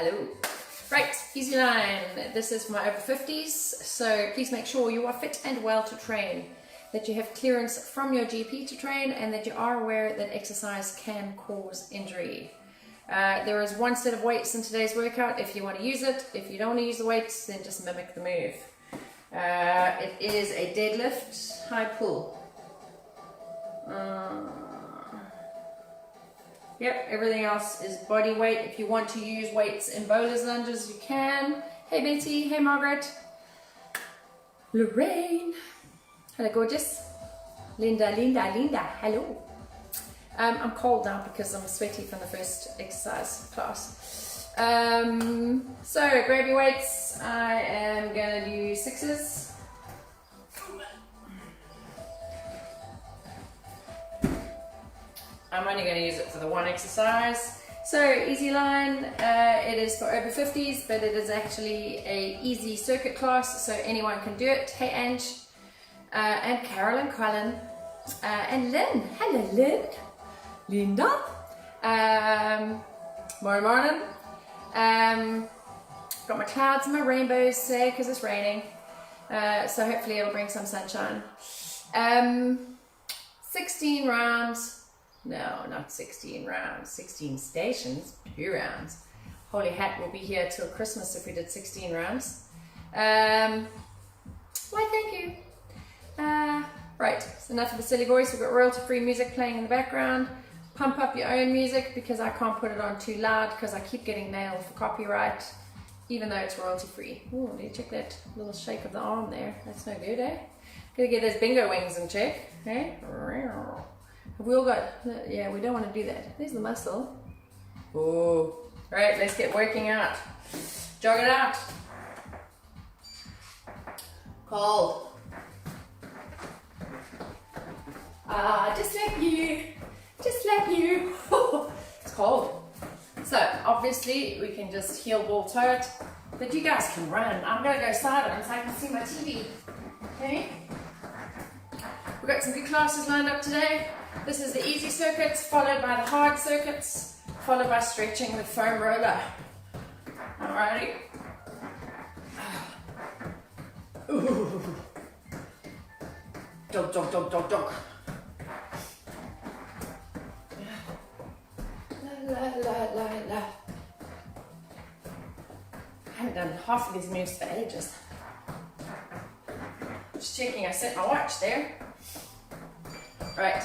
Hello. Right, easyline. This is for my over 50s, so please make sure you are fit and well to train, that you have clearance from your GP to train, and that you are aware that exercise can cause injury. There is one set of weights in today's workout if you want to use it. If you don't want to use the weights, then just mimic the move. It is a deadlift, high pull. Yep, everything else is body weight. If you want to use weights in bowler's lunges, you can. Hey Betty, hey Margaret. Lorraine. Hello gorgeous. Linda, hello. I'm cold now because I'm sweaty from the first exercise class. So grab your weights. I am gonna do 6s. I'm only going to use it for the one exercise. So easyline, it is for over 50s, but it is actually a easy circuit class, so anyone can do it. Hey Ange, and Carol and Colin, and Lynn. Hello Lynn. Linda. Morning. Got my clouds and my rainbows today because it's raining. So hopefully it'll bring some sunshine. 16 rounds. No, not 16 rounds, 16 stations, 2 rounds. Holy hat, we'll be here till Christmas if we did 16 rounds. Why, thank you. Right, so enough of the silly voice. We've got royalty-free music playing in the background. Pump up your own music because I can't put it on too loud because I keep getting nailed for copyright, even though it's royalty-free. Oh, do you check that little shake of the arm there? That's no good, eh? Gotta get those bingo wings in check, eh? Have we all got, yeah, we don't want to do that. There's the muscle. Oh, right, let's get working out. Jog it out. Cold. Just like you. It's cold. So obviously we can just heel ball toe it, but you guys can run. I'm gonna go sidearm so I can see my TV. Okay. We've got some good classes lined up today. This is the easy circuits, followed by the hard circuits, followed by stretching with foam roller. Alrighty. Ooh. Dog. La. I haven't done half of these moves for ages. Just checking I set my watch there. Right.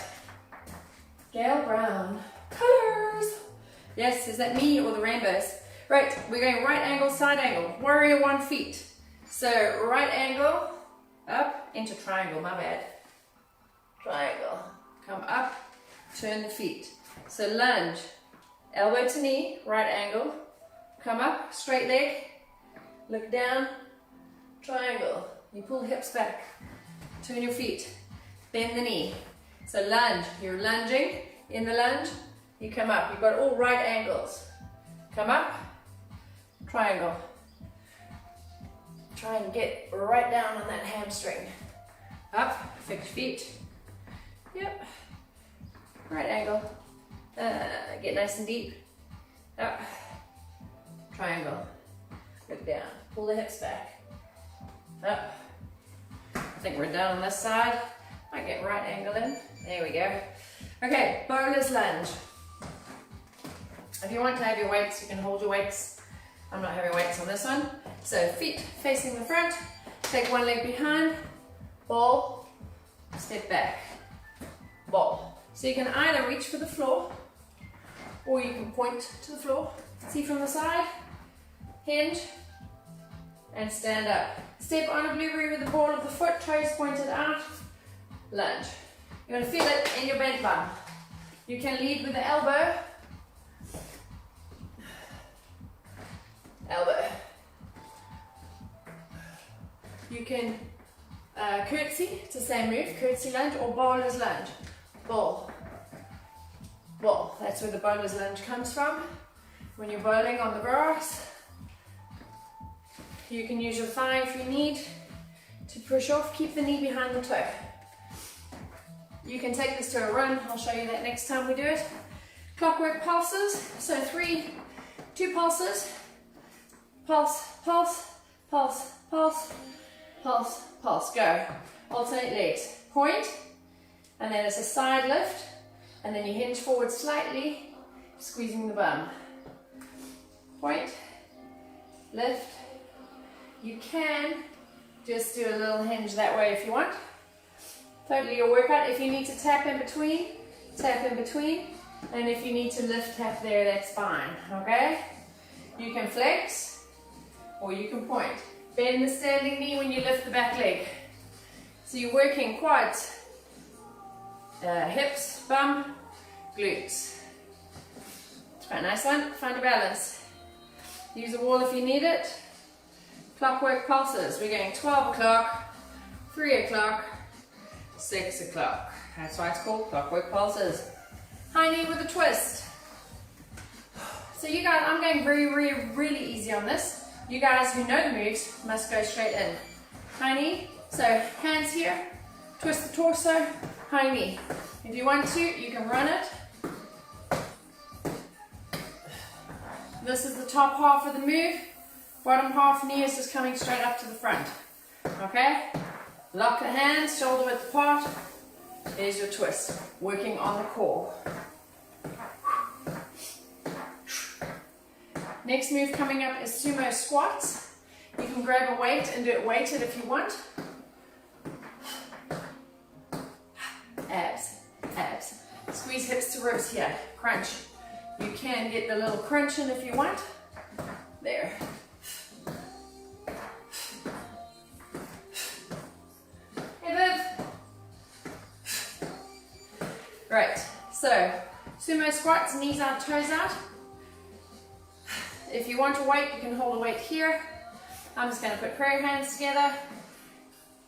Gail Brown. Colors. Yes, is that me or the rainbows? Right, we're going right angle, side angle. Warrior 1 feet. So right angle, up into triangle, my bad. Triangle. Come up, turn the feet. So lunge, elbow to knee, right angle. Come up, straight leg. Look down, triangle. You pull the hips back. Turn your feet. Bend the knee. So lunge, you're lunging, in the lunge, you come up, you've got all right angles. Come up, triangle. Try and get right down on that hamstring. Up, fix feet. Yep. Right angle. Get nice and deep. Up, triangle. Look down, pull the hips back. Up. I think we're done on this side. Might get right angle in. There we go. Okay, bowler's lunge. If you want to have your weights, you can hold your weights. I'm not having weights on this one. So feet facing the front, take one leg behind, ball, step back, ball. So you can either reach for the floor, or you can point to the floor. See from the side, hinge, and stand up. Step on a blueberry with the ball of the foot, toes pointed out, lunge. You're going to feel it in your bent bum. You can lead with the elbow. Elbow. You can curtsy, it's the same move, curtsy lunge or bowler's lunge. Ball. Ball. That's where the bowler's lunge comes from. When you're bowling on the grass, you can use your thigh if you need to push off. Keep the knee behind the toe. You can take this to a run. I'll show you that next time we do it. Clockwork pulses. So 2 pulses, pulse, pulse, pulse, pulse, pulse, pulse. Go. Alternate legs. Point, and then it's a side lift, and then you hinge forward slightly, squeezing the bum. Point, lift. You can just do a little hinge that way if you want. Totally your workout. If you need to tap in between, tap in between. And if you need to lift, tap there, that's fine, okay? You can flex, or you can point. Bend the standing knee when you lift the back leg. So you're working quads, hips, bum, glutes. It's quite a nice one. Find a balance. Use a wall if you need it. Clockwork pulses. We're going 12 o'clock, 3 o'clock, 6 o'clock. That's why it's called clockwork pulses. High knee with a twist. So you guys, I'm going really easy on this. You guys who know the moves must go straight in. High knee. So hands here, twist the torso, high knee. If you want to, you can run it. This is the top half of the move. Bottom half, knee is just coming straight up to the front. Okay? Lock the hands, shoulder width apart. There's your twist. Working on the core. Next move coming up is sumo squats. You can grab a weight and do it weighted if you want. Abs, abs. Squeeze hips to ribs here. Crunch. You can get the little crunch in if you want. There. Right, so sumo squats, knees out, toes out. If you want a weight, you can hold a weight here. I'm just going to put prayer hands together.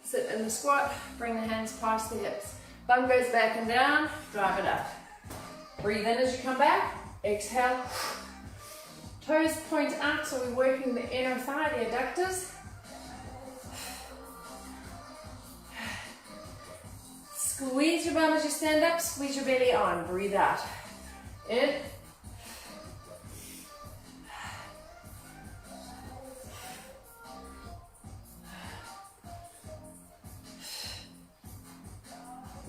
Sit in the squat, bring the hands past the hips. Bum goes back and down, drive it up. Breathe in as you come back, exhale. Toes point out, so we're working the inner thigh, the adductors. Squeeze your bum as you stand up, squeeze your belly on, breathe out. In.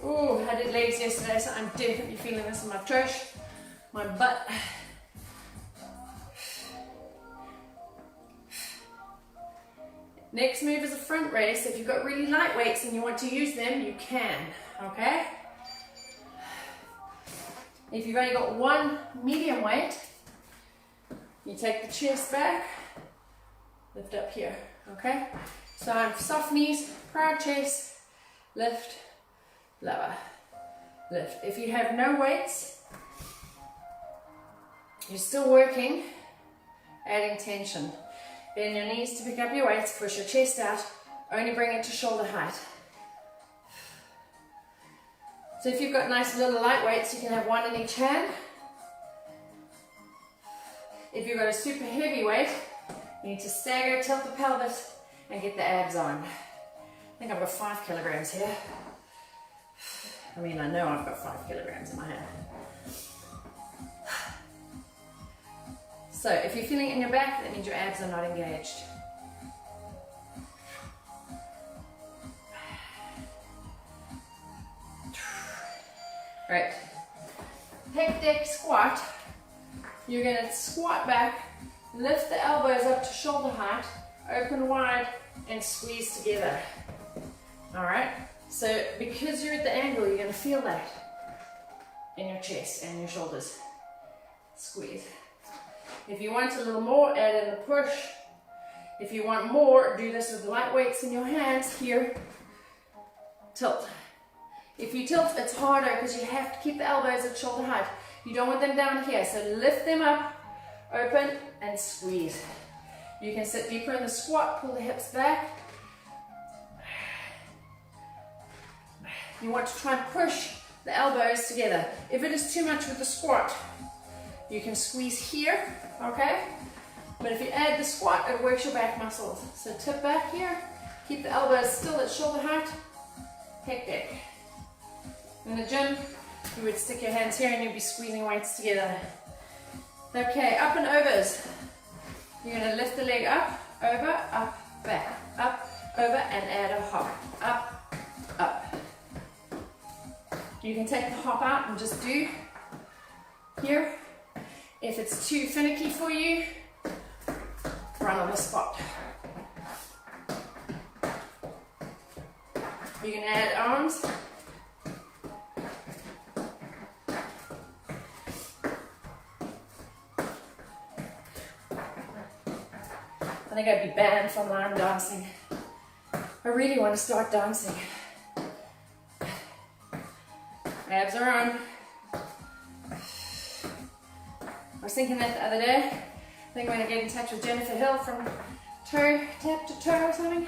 Ooh, I did legs yesterday, so I'm definitely feeling this in my tush, my butt. Next move is a front raise. If you've got really light weights and you want to use them, you can, okay? If you've only got one medium weight, you take the chest back, lift up here, okay? So I'm soft knees, proud chest, lift, lower, lift. If you have no weights, you're still working, adding tension. Bend your knees to pick up your weights, push your chest out, only bring it to shoulder height. So if you've got nice little light weights, you can have one in each hand. If you've got a super heavy weight, you need to stagger, tilt the pelvis, and get the abs on. I think I've got 5 kilograms here. I mean, I know I've got 5 kilograms in my hand. So if you're feeling it in your back, that means your abs are not engaged. Right. Pec deck squat. You're going to squat back, lift the elbows up to shoulder height, open wide, and squeeze together. Alright? So because you're at the angle, you're going to feel that in your chest and your shoulders. Squeeze. If you want a little more, add in the push. If you want more, do this with light weights in your hands here. Tilt. If you tilt, it's harder because you have to keep the elbows at shoulder height. You don't want them down here, so lift them up, open, and squeeze. You can sit deeper in the squat, pull the hips back. You want to try and push the elbows together. If it is too much with the squat, you can squeeze here, okay? But if you add the squat, it works your back muscles. So tip back here, keep the elbows still at shoulder height, pec deck. In the gym, you would stick your hands here and you'd be squeezing weights together. Okay, up and overs. You're going to lift the leg up, over, up, back, up, over, and add a hop. Up, up. You can take the hop out and just do here. If it's too finicky for you, run on the spot. You can add arms. I think I'd be banned from line dancing. I really want to start dancing. Abs are on. I was thinking that the other day. I think I'm going to get in touch with Jennifer Hill from toe, tap to toe or something.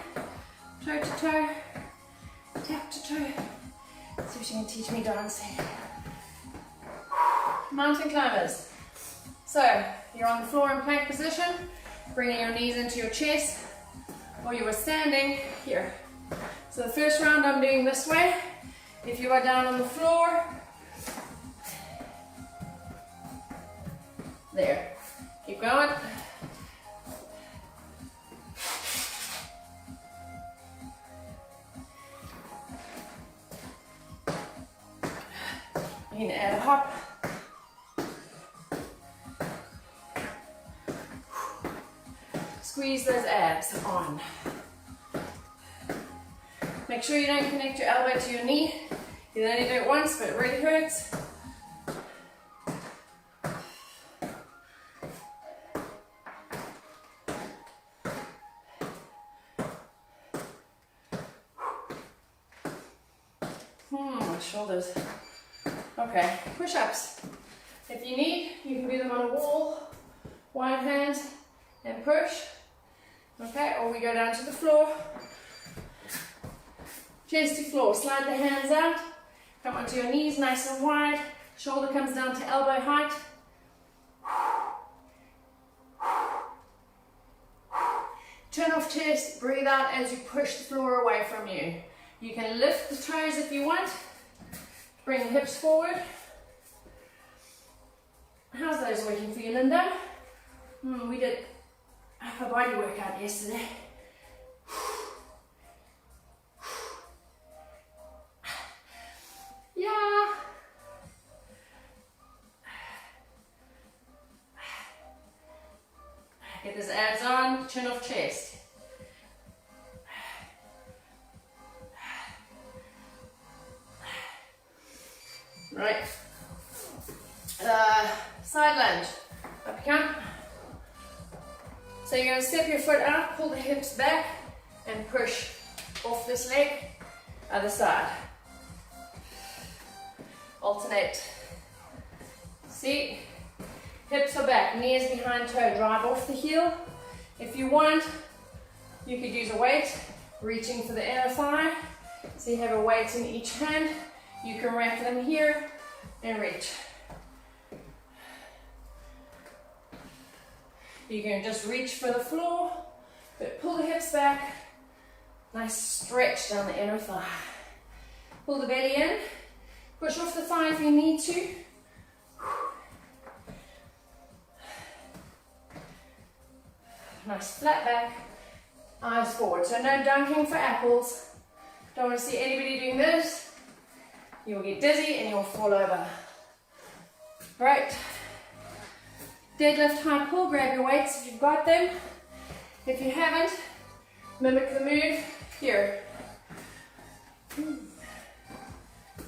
Toe to toe, tap to toe. See if she can teach me dancing. Mountain climbers. So, you're on the floor in plank position, bringing your knees into your chest, or you were standing here. So the first round I'm doing this way. If you are down on the floor, there. Keep going. You can add a hop. Squeeze those abs on. Make sure you don't connect your elbow to your knee. You can only do it once, but it really hurts. My shoulders. Okay, push-ups. If you need, you can do them on a wall, wide hands, and push. Okay, or we go down to the floor. Chest to floor, slide the hands out, come onto your knees nice and wide, shoulder comes down to elbow height. Turn off chest, breathe out as you push the floor away from you. You can lift the toes if you want, bring the hips forward. How's those working for you, Linda? We did a body workout yesterday. Yeah. Get those abs on, chin off chest. Right. Side lunge. Up you come. So you're going to step your foot out, pull the hips back, and push off this leg. Other side. Alternate. See? Hips are back, knees behind toe, drive off the heel. If you want, you could use a weight, reaching for the inner thigh. So you have a weight in each hand. You can rack them here and reach. You can just reach for the floor, but pull the hips back. Nice stretch down the inner thigh. Pull the belly in. Push off the thigh if you need to. Nice flat back, eyes forward. So no dunking for apples. Don't want to see anybody doing this. You'll get dizzy and you'll fall over. Right. Deadlift, high pull, grab your weights if you've got them. If you haven't, mimic the move here.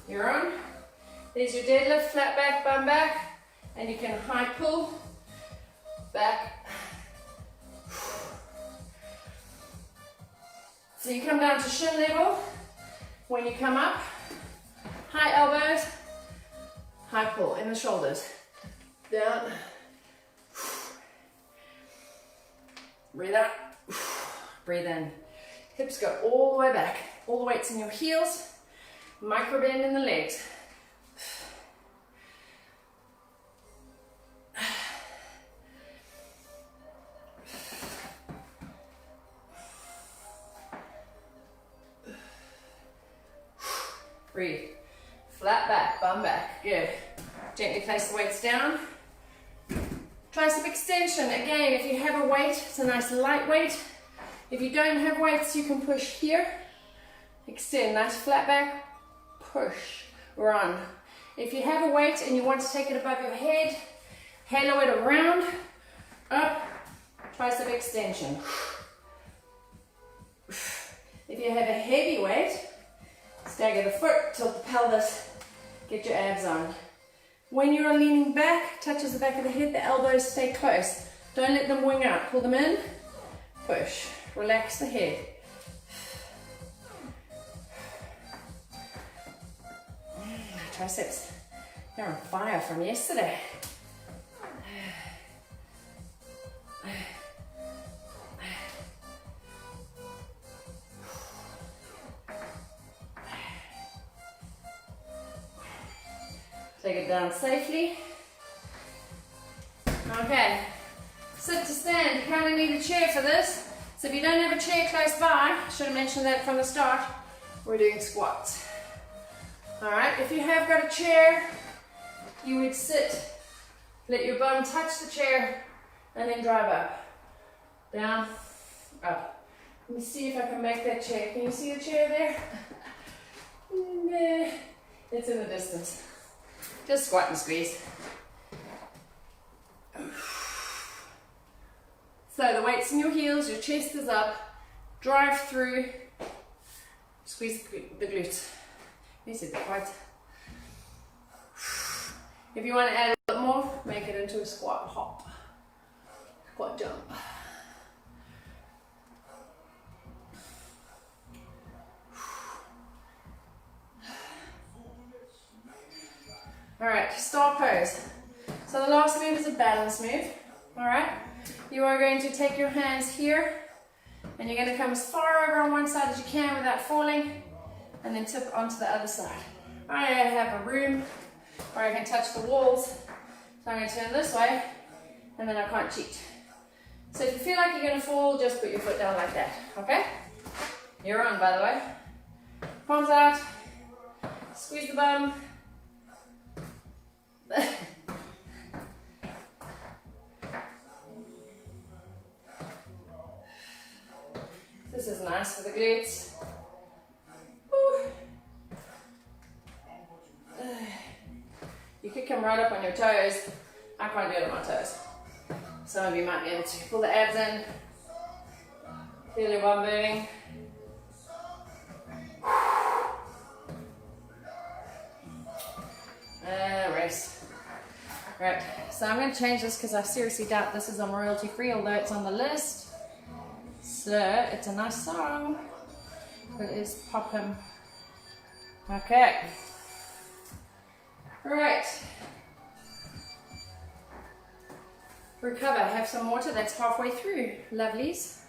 You're on. There's your deadlift, flat back, bum back, and you can high pull, back. So you come down to shin level. When you come up, high elbows, high pull in the shoulders. Down. Breathe out. Breathe in. Hips go all the way back. All the weight's in your heels. Micro bend in the legs. Breathe. Flat back, bum back. Good. Gently place the weights down. Tricep extension, again, if you have a weight, it's a nice light weight. If you don't have weights, you can push here, extend, nice flat back, push, run. If you have a weight and you want to take it above your head, halo it around, up, tricep extension. If you have a heavy weight, stagger the foot, tilt the pelvis, get your abs on. When you are leaning back, touches the back of the head, the elbows stay close. Don't let them wing out. Pull them in, push. Relax the head. Triceps, they're on fire from yesterday. Take it down safely. Okay, sit to stand. You kind of need a chair for this. So if you don't have a chair close by, I should have mentioned that from the start, we're doing squats. All right, if you have got a chair, you would sit, let your bum touch the chair, and then drive up, down, up. Let me see if I can make that chair. Can you see the chair there? Nah, it's in the distance. Just squat and squeeze. So the weight's in your heels, your chest is up, drive through, squeeze the glutes. This is quite. If you want to add a little more, make it into a squat hop, squat jump. All right, star pose. So the last move is a balance move. All right, you are going to take your hands here, and you're going to come as far over on one side as you can without falling, and then tip onto the other side. I have a room where I can touch the walls, so I'm going to turn this way, and then I can't cheat. So if you feel like you're going to fall, just put your foot down like that, okay? You're on, by the way. Palms out, squeeze the bum. This is nice for the glutes. You could come right up on your toes. I can't do it on my toes. Some of you might be able to. Pull the abs in. Feel your bum moving. Rest. Right, so I'm going to change this because I seriously doubt this is on royalty free, although it's on the list. So it's a nice song. It is Pop 'em. Okay. Right. Recover. Have some water. That's halfway through. Lovelies.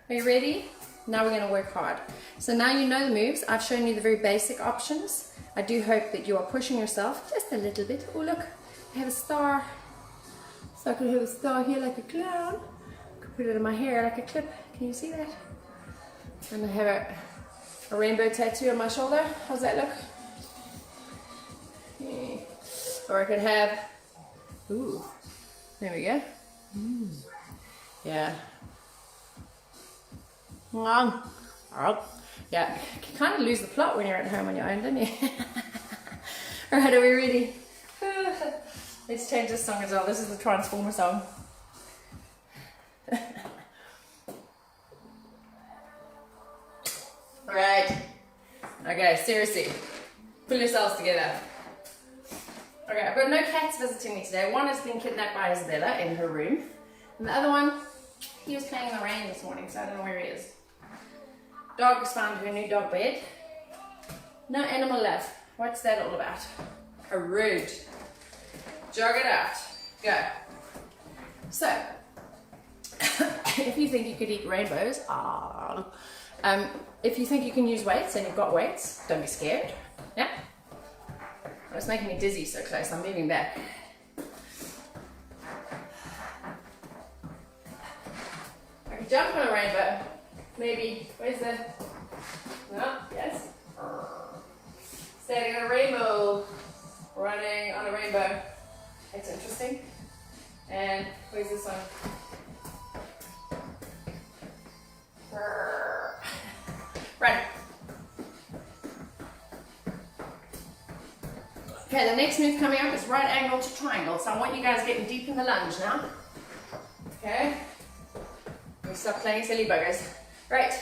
Are you ready? Now we're going to work hard. So now you know the moves. I've shown you the very basic options. I do hope that you are pushing yourself just a little bit. Oh look, I have a star. So I could have a star here like a clown. I could put it in my hair like a clip. Can you see that? And I have a rainbow tattoo on my shoulder. How's that look? Yeah. Or I could have, ooh, there we go. Yeah. Yeah, you kind of lose the plot when you're at home on your own, don't you? Alright, are we ready? Let's change this song as well. This is the Transformer song. Right. Okay, seriously. Pull yourselves together. Okay, I've got no cats visiting me today. One has been kidnapped by Isabella in her room. And the other one, he was playing in the rain this morning, so I don't know where he is. Dog has found her new dog bed. No animal love. What's that all about? A rude. Jog it out. Go. So, if you think you could eat rainbows, if you think you can use weights and you've got weights, don't be scared. Yeah? Oh, it's making me dizzy so close. I'm moving back. I can jump on a rainbow. Maybe. Where's the... No? Yes? Standing on a rainbow. Running on a rainbow. That's interesting. And where's this one? Right. Okay, the next move coming up is right angle to triangle. So I want you guys getting deep in the lunge now. Okay. We stop playing silly buggers. Right.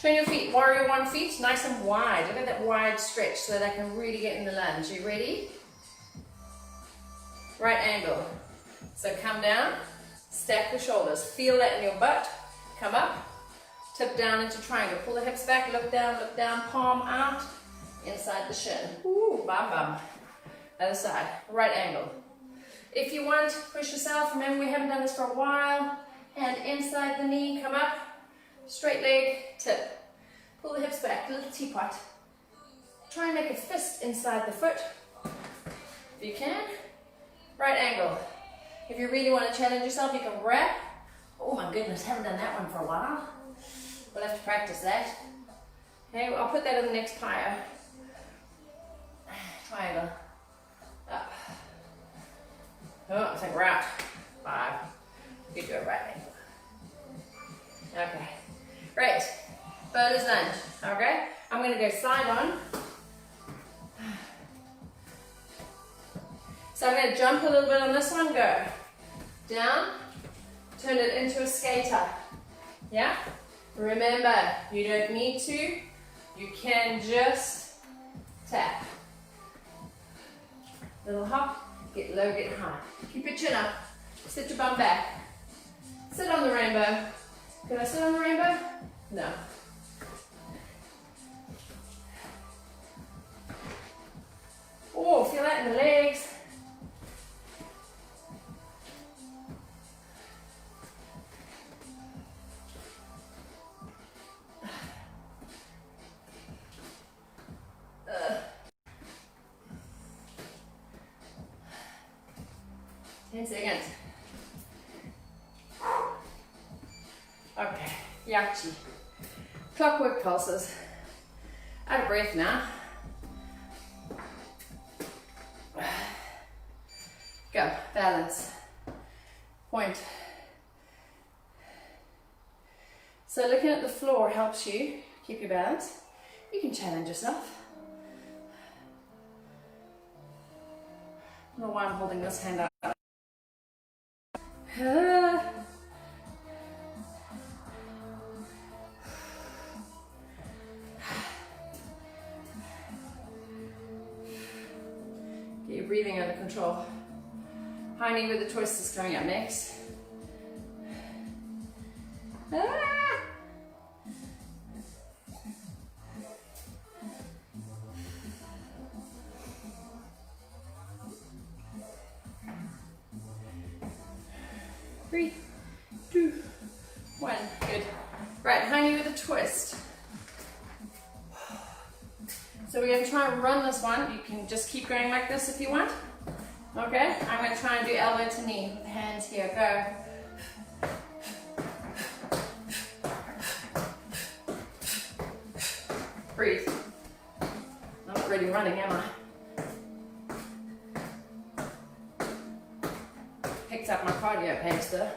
Turn your feet, warrior one feet, nice and wide. Look at that wide stretch so that I can really get in the lunge. You ready? Right angle. So come down, stack the shoulders. Feel that in your butt. Come up, tip down into triangle. Pull the hips back, look down, palm out, inside the shin. Ooh, bum bum. Other side, right angle. If you want, push yourself. Remember, we haven't done this for a while. Hand inside the knee, come up, straight leg, tip. Pull the hips back, little teapot. Try and make a fist inside the foot. If you can. Right angle. If you really want to challenge yourself, you can wrap. Oh my goodness, haven't done that one for a while. We'll have to practice that. Okay, I'll put that in the next pyre. Triangle. Up. Oh, I think we're out. 5. You do it right angle. Okay. Great. Bowler's lunge. Okay. I'm going to go side on. So I'm going to jump a little bit on this one. Go. Down. Turn it into a skater. Yeah? Remember, you don't need to. You can just tap. Little hop. Get low, get high. Keep your chin up. Sit your bum back. Sit on the rainbow. Can I sit on the rainbow? No. Oh, feel that in the legs. Seconds. Okay, yachi. Clockwork pulses. Out of breath now. Go, balance. Point. So looking at the floor helps you keep your balance. You can challenge yourself. I don't know why I'm holding this hand up. Get your breathing under control. High knee with the twist is coming up next. Three, 2, 1. Good. Right, high knee with a twist. So we're going to try and run this one. You can just keep going like this if you want. Okay, I'm going to try and do elbow to knee with the hands here. Go. Breathe. I'm not really running, am I? Picked up my cardio pace though.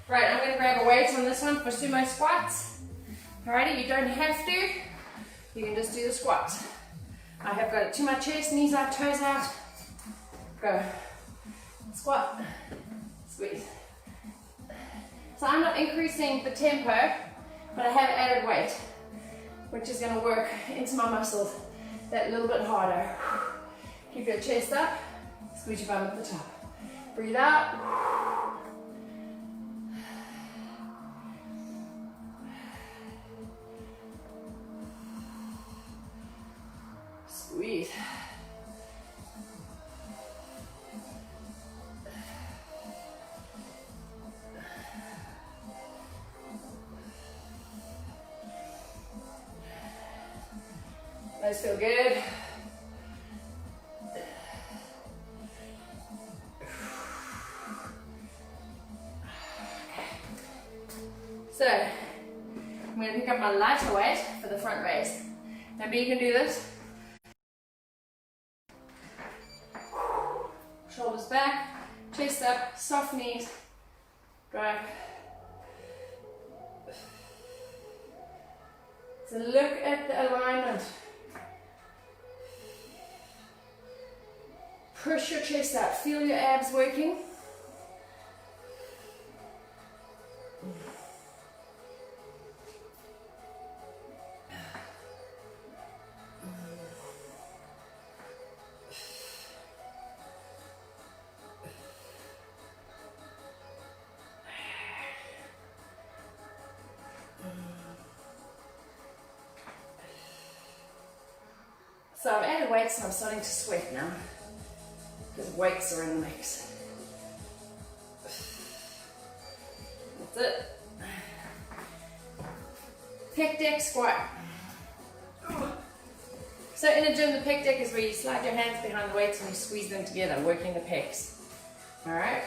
Right, I'm going to grab a weight on this one for sumo squats. Alrighty, you don't have to. You can just do the squats. I have got it to my chest, knees out, toes out. Go. Squat. Squeeze. So I'm not increasing the tempo, but I have added weight, which is going to work into my muscles that little bit harder. Keep your chest up. Squeeze your bum at the top. Breathe out. Squeeze. Those feel good. So, I'm going to pick up my lighter weight for the front raise. Remember, you can do this. Shoulders back, chest up, soft knees, drive. So look at the alignment. Push your chest out, feel your abs working. So I've added weights and I'm starting to sweat now because weights are in the mix. That's it. Pec deck squat. So in a gym, the pec deck is where you slide your hands behind the weights and you squeeze them together, working the pecs. Alright?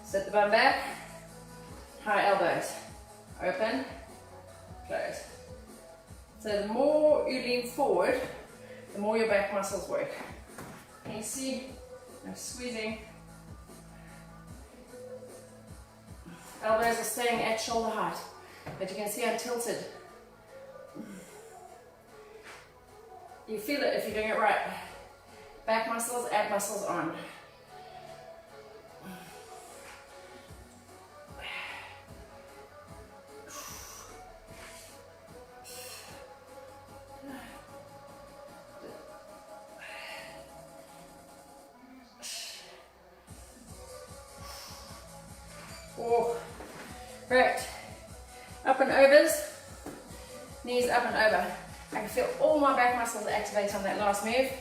Set the bum back, high elbows, open, close. So the more you lean forward, the more your back muscles work. Can you see? I'm squeezing. Elbows are staying at shoulder height, but you can see I'm tilted. You feel it if you're doing it right. Back muscles, ab muscles on. Oh, right, up and overs, knees up and over. I can feel all my back muscles activate on that last move.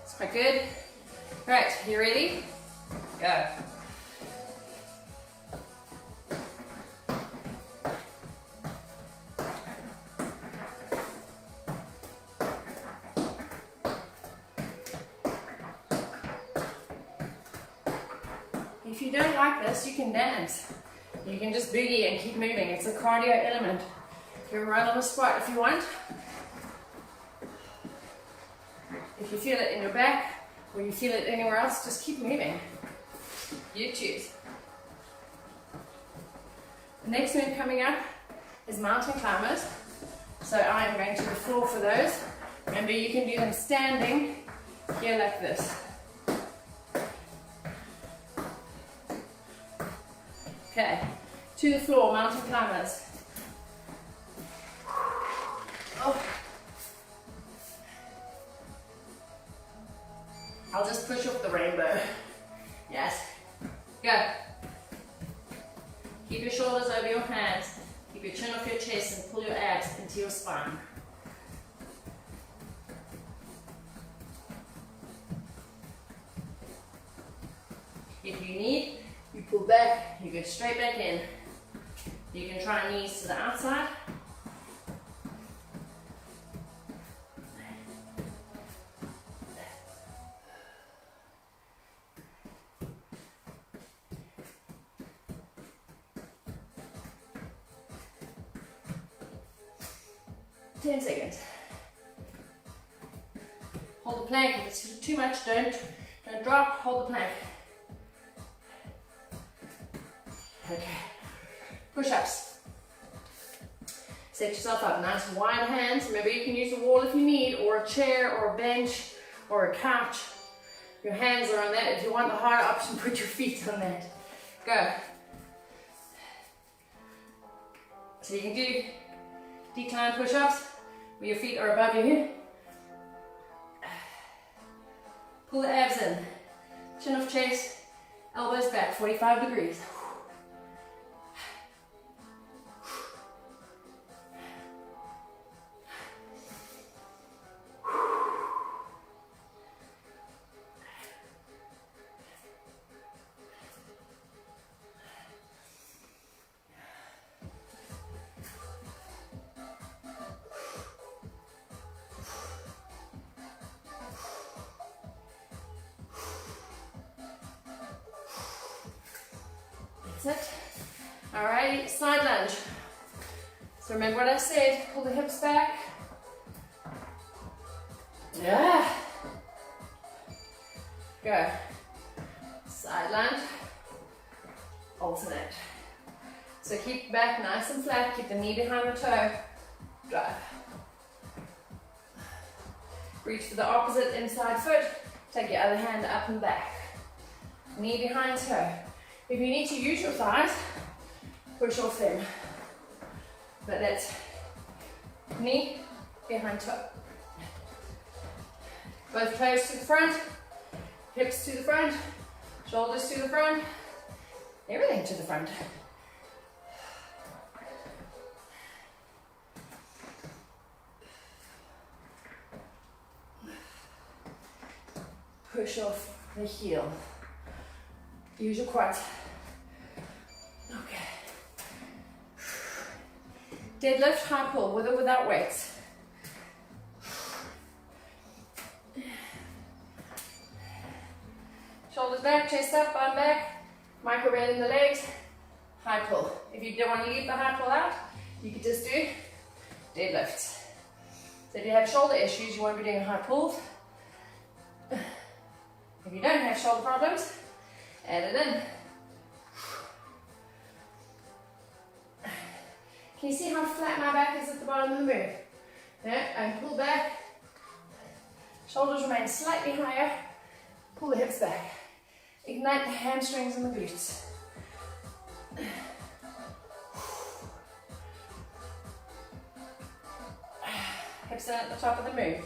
It's quite good. Right, you ready? Go. If you don't like this, you can dance. You can just boogie and keep moving. It's a cardio element. You can run on the squat if you want. If you feel it in your back or you feel it anywhere else, just keep moving. You choose. The next move coming up is mountain climbers. So I am going to the floor for those. Remember, you can do them standing here like this. Okay, to the floor, mountain climbers. Oh. I'll just push off the rainbow. Yes. Go. Keep your shoulders over your hands. Keep your chin off your chest and pull your abs into your spine. If you need, you pull back, you go straight back in. You can try knees to the outside. Ten seconds. Hold the plank. If it's too much, don't drop. Hold the plank. Okay. Push-ups. Set yourself up. Nice wide hands. Remember, you can use a wall if you need, or a chair, or a bench, or a couch. Your hands are on that. If you want the harder option, put your feet on that. Go. So you can do decline push-ups where your feet are above your head. Pull the abs in. Chin off chest. Elbows back. 45 degrees. That's it. Alright, side lunge. So remember what I said, pull the hips back. Yeah. Go. Side lunge. Alternate. So keep back nice and flat, keep the knee behind the toe. Drive. Reach for the opposite inside foot. Take your other hand up and back. Knee behind toe. If you need to use your thighs, push off them. But that's knee behind toe. Both toes to the front, hips to the front, shoulders to the front, everything to the front. Push off the heel. Use your quads. Okay. Deadlift, high pull, with or without weights. Shoulders back, chest up, bum back. Micro bend in the legs. High pull. If you don't want to leave the high pull out, you could just do deadlifts. So if you have shoulder issues, you won't be doing high pulls. If you don't have shoulder problems, add it in. Can you see how flat my back is at the bottom of the move? Yeah, and pull back. Shoulders remain slightly higher. Pull the hips back. Ignite the hamstrings and the glutes. Hips in at the top of the move.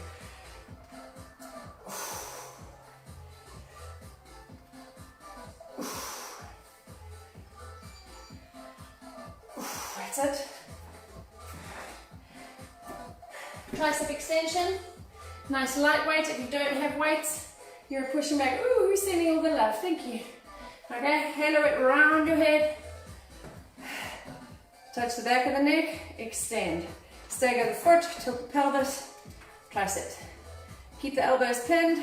That's it. Tricep extension. Nice lightweight. If you don't have weights, you're pushing back. Ooh, who's sending all the love? Thank you. Okay, halo it around your head. Touch the back of the neck. Extend. Stagger the foot. Tilt the pelvis. Tricep. Keep the elbows pinned.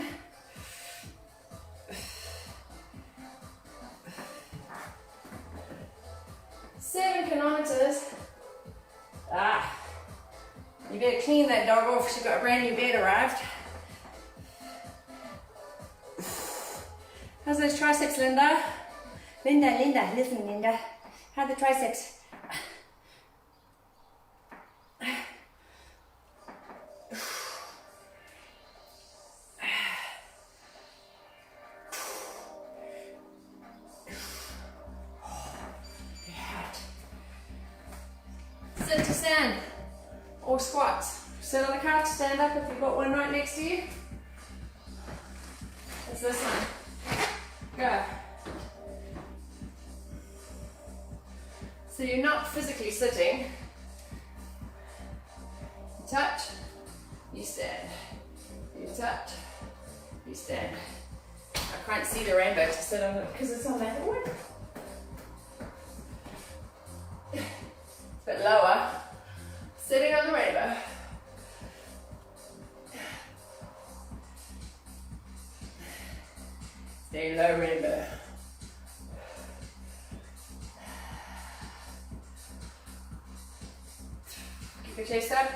Seven kilometers. You better clean that dog off. She's got a brand new bed arrived. How's those triceps, Linda? Linda, listen, Linda. How are the triceps? Sit to stand or squats. Sit on the couch, stand up if you've got one right next to you. It's this one. Go. So you're not physically sitting. You touch, you stand. You touch, you stand. I can't see the rainbow to sit on it because it's on that wood. Bit lower, sitting on the rainbow. Stay low, rainbow. Keep your chest up,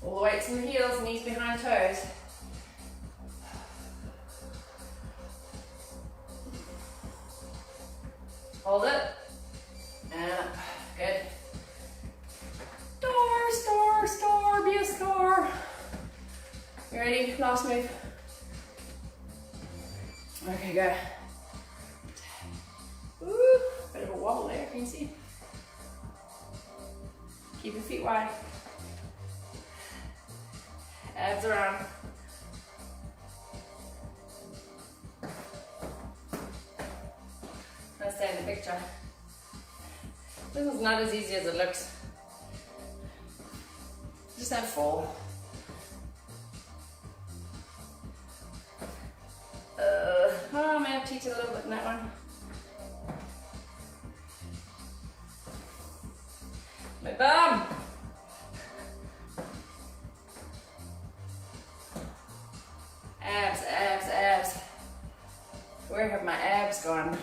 all the weights in the heels, knees behind toes. Hold it, and up, good. Store, be a store. You ready? Last move. Okay, go. Ooh, bit of a wobble there, can you see? Keep your feet wide. Abs around. Let's stay in the picture. This is not as easy as it looks. Just don't fall. I may have to teach a little bit in that one. My bum. Abs, abs, abs. Where have my abs gone?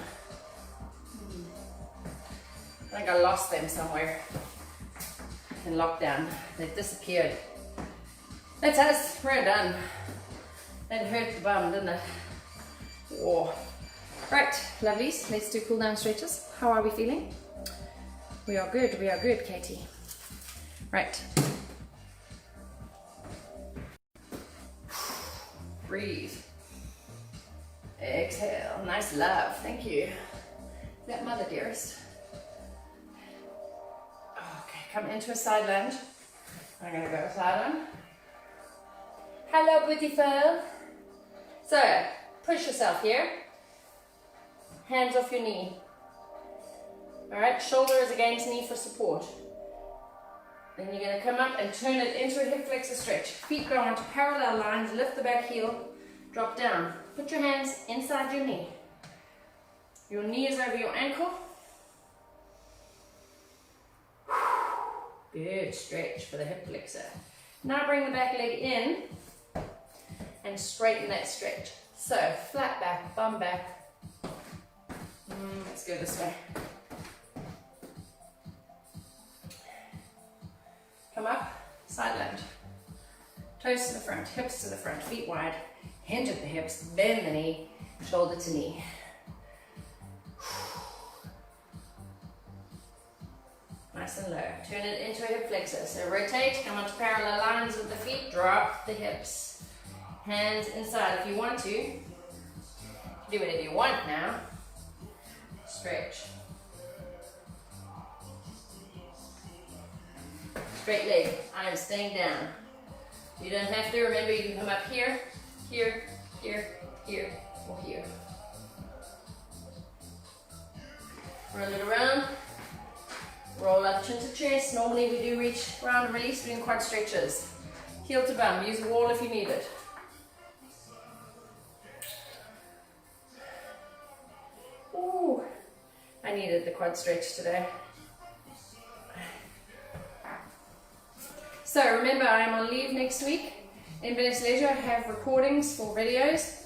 I think I lost them somewhere in lockdown. They've disappeared. That's us. We're done. That hurt the bum, didn't it? Oh. Right, lovelies. Let's do cool down stretches. How are we feeling? We are good. We are good, Katie. Right. Breathe. Exhale. Nice love. Thank you. Is that mother, dearest? Okay, come into a side lunge. I'm going to go side on. Hello, beautiful. So, push yourself here. Hands off your knee. Alright, shoulders against knee for support. Then you're going to come up and turn it into a hip flexor stretch. Feet go onto parallel lines, lift the back heel, drop down. Put your hands inside your knee. Your knee is over your ankle. Good stretch for the hip flexor. Now bring the back leg in and straighten that stretch. So, flat back, bum back. Let's go this way. Come up, side lunge. Toes to the front, hips to the front, feet wide. Hinge at the hips, bend the knee, shoulder to knee. Nice and low. Turn it into a hip flexor. So rotate, come onto parallel lines with the feet, drop the hips. Hands inside if you want to. Do whatever you want now. Stretch. Straight leg. I am staying down. You don't have to. Remember, you can come up here, here, here, here, or here. Roll it around. Roll up chin to chest. Normally we do reach round and release doing quad stretches. Heel to bum. Use the wall if you need it. Ooh, I needed the quad stretch today. So remember, I am on leave next week. In Venice Leisure, I have recordings for videos.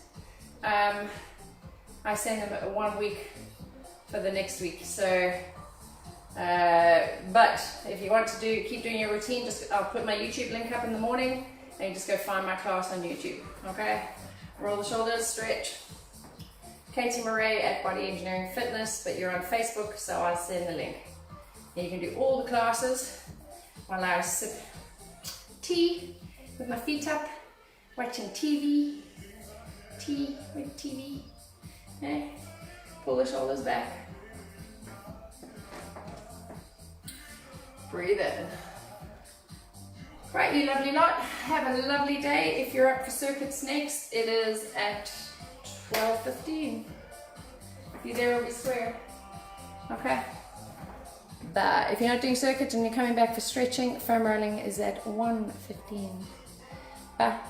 I send them 1 week for the next week. So, but if you want to keep doing your routine, I'll put my YouTube link up in the morning, and you just go find my class on YouTube. Okay? Roll the shoulders, stretch. Katie Murray at Body Engineering Fitness, but you're on Facebook, so I'll send the link. And you can do all the classes while I sip tea with my feet up, watching TV. Tea with TV. Okay? Pull the shoulders back. Breathe in. Right, you lovely lot. Have a lovely day. If you're up for circuits next, it is at 12:15. If you're there, it'll be square. Okay? But if you're not doing circuits and you're coming back for stretching, foam rolling is at 1:15. Bye.